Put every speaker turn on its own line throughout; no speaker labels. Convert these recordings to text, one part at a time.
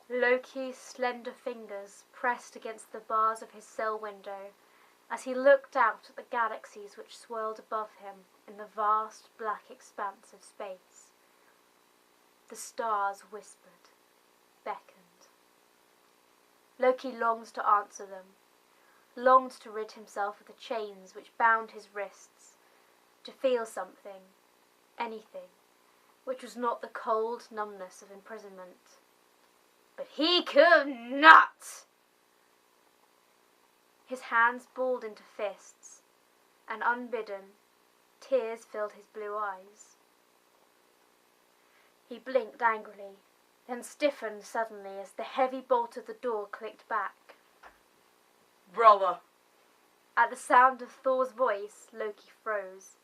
Loki's slender fingers pressed against the bars of his cell window as he looked out at the galaxies which swirled above him in the vast black expanse of space. The stars whispered, beckoned. Loki longed to answer them, longed to rid himself of the chains which bound his wrists, to feel something, anything, which was not the cold numbness of imprisonment. But he could not! His hands balled into fists, and unbidden, tears filled his blue eyes. He blinked angrily, then stiffened suddenly as the heavy bolt of the door clicked back.
Brother!
At the sound of Thor's voice, Loki froze.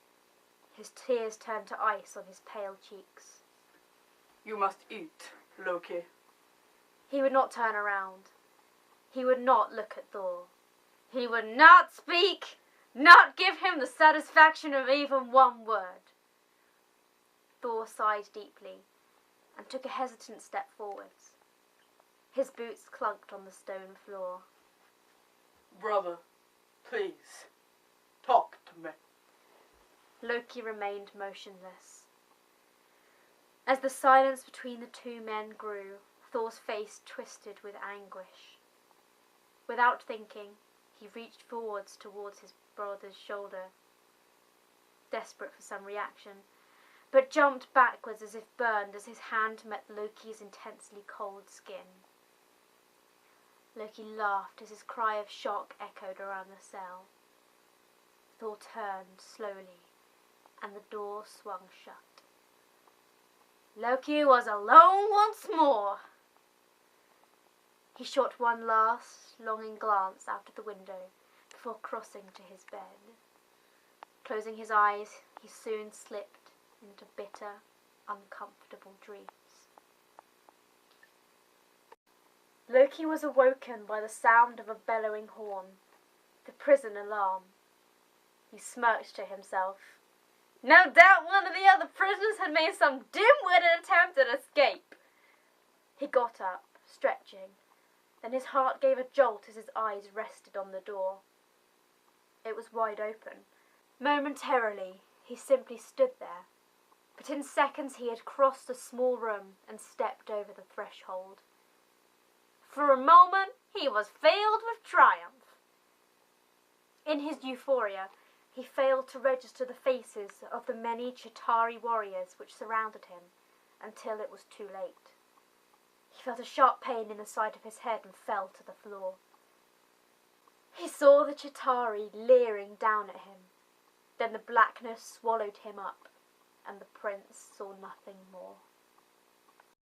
His tears turned to ice on his pale cheeks.
You must eat, Loki.
He would not turn around. He would not look at Thor. He would not speak, not give him the satisfaction of even one word. Thor sighed deeply and took a hesitant step forwards. His boots clunked on the stone floor.
Brother, please, talk to me.
Loki remained motionless. As the silence between the two men grew, Thor's face twisted with anguish. Without thinking, he reached forwards towards his brother's shoulder, desperate for some reaction, but jumped backwards as if burned as his hand met Loki's intensely cold skin. Loki laughed as his cry of shock echoed around the cell. Thor turned slowly, and the door swung shut. Loki was alone once more. He shot one last, longing glance out of the window before crossing to his bed. Closing his eyes, he soon slipped into bitter, uncomfortable dreams. Loki was awoken by the sound of a bellowing horn, the prison alarm. He smirked to himself. No doubt one of the other prisoners had made some dim-witted attempt at escape. He got up, stretching. Then his heart gave a jolt as his eyes rested on the door. It was wide open. Momentarily, he simply stood there, but in seconds he had crossed the small room and stepped over the threshold. For a moment, he was filled with triumph. In his euphoria, he failed to register the faces of the many Chitauri warriors which surrounded him until it was too late. He felt a sharp pain in the side of his head and fell to the floor. He saw the Chitauri leering down at him. Then the blackness swallowed him up, and the prince saw nothing more.